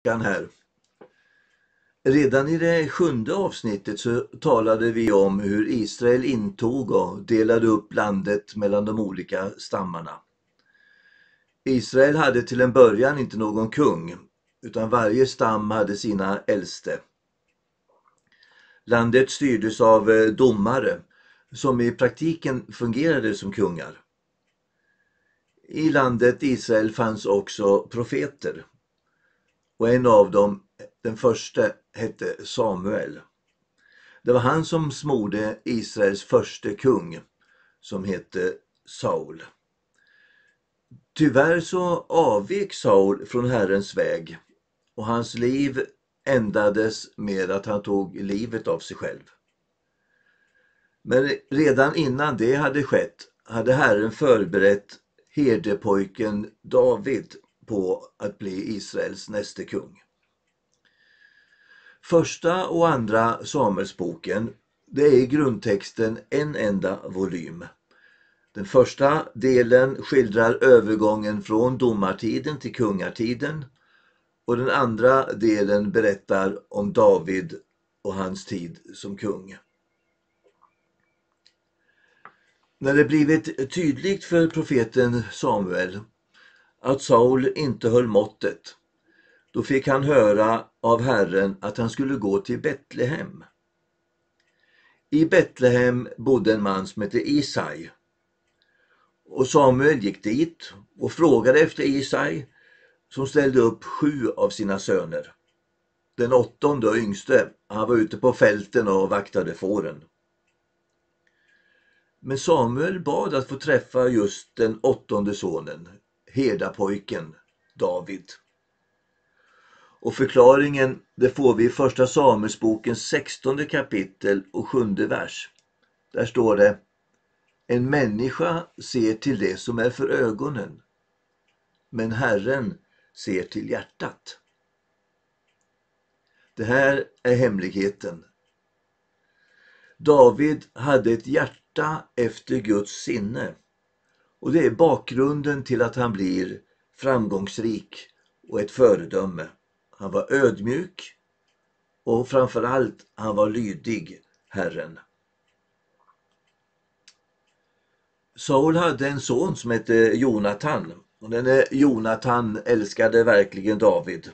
här. Redan i det 7:e avsnittet så talade vi om hur Israel intog och delade upp landet mellan de olika stammarna. Israel hade till en början inte någon kung, utan varje stam hade sina äldste. Landet styrdes av domare som i praktiken fungerade som kungar. I landet Israel fanns också profeter. Och en av dem, den första, hette Samuel. Det var han som smorde Israels första kung, som hette Saul. Tyvärr så avvek Saul från Herrens väg och hans liv ändades med att han tog livet av sig själv. Men redan innan det hade skett hade Herren förberett herdepojken David på att bli Israels näste kung. Första och andra Samuelsboken, det är i grundtexten en enda volym. Den första delen skildrar övergången från domartiden till kungatiden och den andra delen berättar om David och hans tid som kung. När det blivit tydligt för profeten Samuel att Saul inte höll måttet, då fick han höra av Herren att han skulle gå till Betlehem. I Betlehem bodde en man som hette Isai. Och Samuel gick dit och frågade efter Isai, som ställde upp 7 av sina söner. Den 8:e och yngste, han var ute på fälten och vaktade fåren. Men Samuel bad att få träffa just den 8:e sonen, herdapojken David. Och förklaringen, det får vi i första Samuelsbokens 16:e kapitel och 7:e vers. Där står det: en människa ser till det som är för ögonen, men Herren ser till hjärtat. Det här är hemligheten. David hade ett hjärta efter Guds sinne, och det är bakgrunden till att han blir framgångsrik och ett föredöme. Han var ödmjuk och framförallt han var lydig Herren. Saul hade en son som hette Jonatan, och denne Jonatan älskade verkligen David.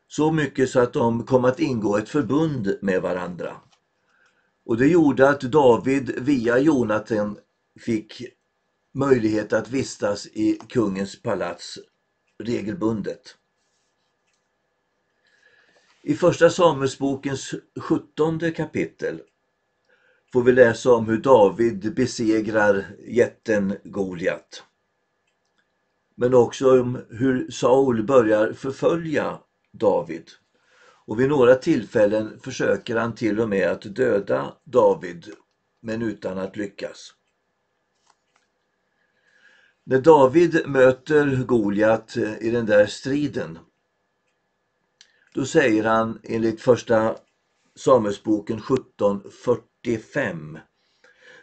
Så mycket så att de kom att ingå ett förbund med varandra. Och det gjorde att David via Jonatan fick möjlighet att vistas i kungens palats regelbundet. I första Samuelsbokens 17:e kapitel får vi läsa om hur David besegrar jätten Goliat. Men också om hur Saul börjar förfölja David. Och vid några tillfällen försöker han till och med att döda David, men utan att lyckas. När David möter Goliat i den där striden, då säger han enligt första Samuelsboken 17:45: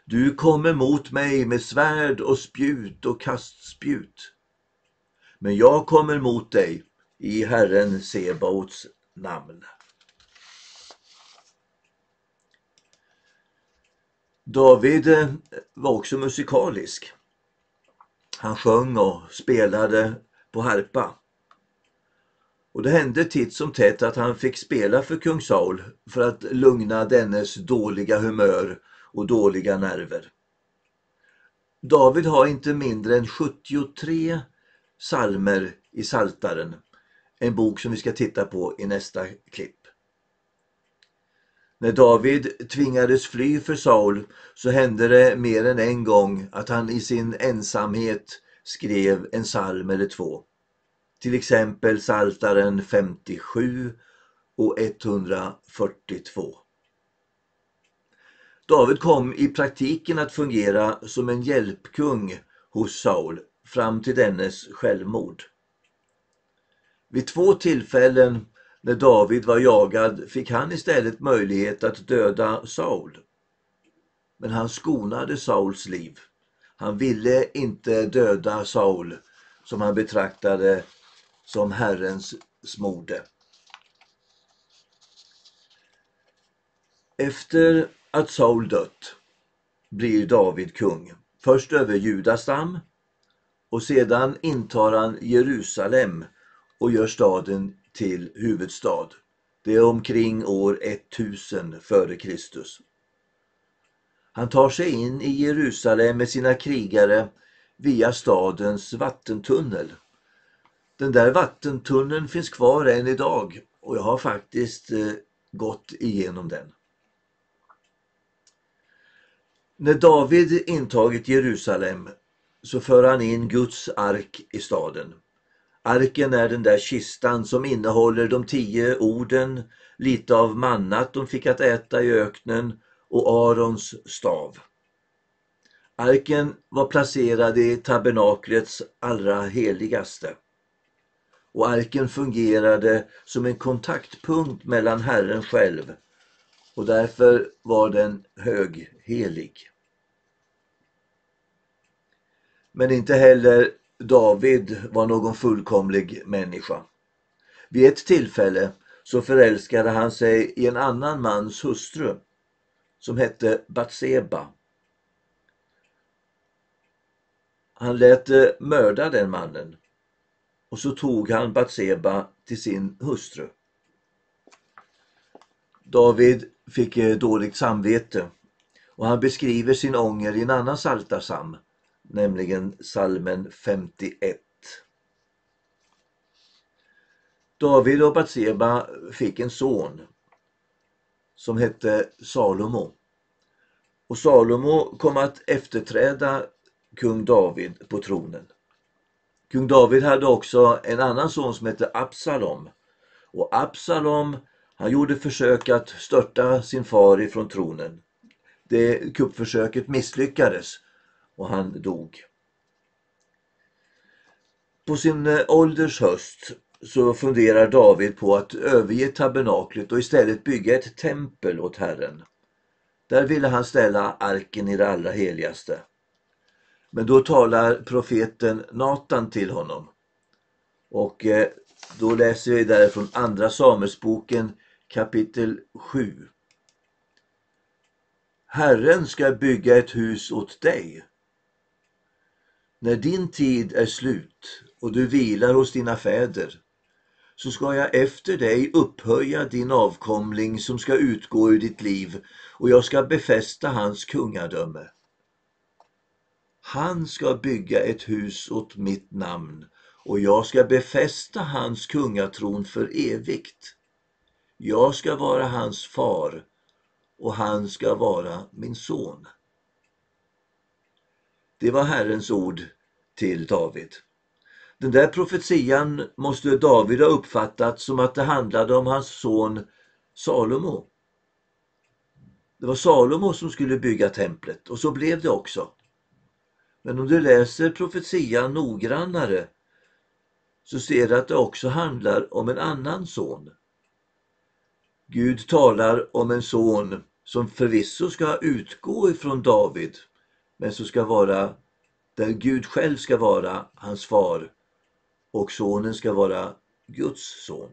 du kommer mot mig med svärd och spjut och kastspjut, men jag kommer mot dig i Herren Sebaots namn. David var också musikalisk. Han sjöng och spelade på harpa. Och det hände titt som tätt att han fick spela för kung Saul för att lugna dennes dåliga humör och dåliga nerver. David har inte mindre än 73 psalmer i Psaltaren, en bok som vi ska titta på i nästa klipp. När David tvingades fly för Saul så hände det mer än en gång att han i sin ensamhet skrev en psalm eller 2. Till exempel Psaltaren 57 och 142. David kom i praktiken att fungera som en hjälpkung hos Saul fram till dennes självmord. Vid 2 tillfällen när David var jagad fick han istället möjlighet att döda Saul. Men han skonade Sauls liv. Han ville inte döda Saul, som han betraktade som Herrens smorde. Efter att Saul dött blir David kung, först över Judastam och sedan intar han Jerusalem och gör staden till huvudstad. Det är omkring år 1000 före Kristus. Han tar sig in i Jerusalem med sina krigare via stadens vattentunnel. Den där vattentunneln finns kvar än idag och jag har faktiskt gått igenom den. När David intagit Jerusalem så för han in Guds ark i staden. Arken är den där kistan som innehåller de 10 orden, lite av mannat de fick att äta i öknen och Arons stav. Arken var placerad i tabernaklets allra heligaste. Och arken fungerade som en kontaktpunkt mellan Herren själv och därför var den höghelig. Men inte heller David var någon fullkomlig människa. Vid ett tillfälle så förälskade han sig i en annan mans hustru som hette Batseba. Han lät mörda den mannen och så tog han Batseba till sin hustru. David fick dåligt samvete och han beskriver sin ånger i en annan psaltarpsalm, nämligen psalmen 51. David och Batseba fick en son som hette Salomo. Och Salomo kom att efterträda kung David på tronen. Kung David hade också en annan son som hette Absalom. Och Absalom, han gjorde försök att störta sin far ifrån tronen. Det kuppförsöket misslyckades och han dog. På sin ålders höst så funderar David på att överge tabernaklet och istället bygga ett tempel åt Herren. Där ville han ställa arken i det allra heligaste. Men då talar profeten Natan till honom. Och då läser vi därifrån andra Samuelsboken kapitel 7. Herren ska bygga ett hus åt dig. När din tid är slut och du vilar hos dina fäder, så ska jag efter dig upphöja din avkomling som ska utgå ur ditt liv och jag ska befästa hans kungadöme. Han ska bygga ett hus åt mitt namn och jag ska befästa hans kungatron för evigt. Jag ska vara hans far och han ska vara min son. Det var Herrens ord till David. Den där profetian måste David ha uppfattat som att det handlade om hans son Salomo. Det var Salomo som skulle bygga templet och så blev det också. Men om du läser profetian noggrannare så ser du att det också handlar om en annan son. Gud talar om en son som förvisso ska utgå ifrån David, men som ska vara där Gud själv ska vara hans far och sonen ska vara Guds son.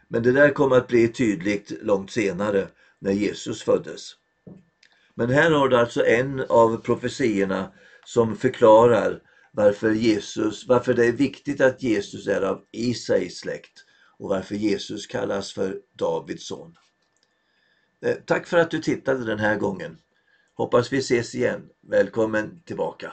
Men det där kommer att bli tydligt långt senare när Jesus föddes. Men här har du alltså en av profetierna som förklarar varför det är viktigt att Jesus är av Isais släkt och varför Jesus kallas för Davids son. Tack för att du tittade den här gången. Hoppas vi ses igen. Välkommen tillbaka.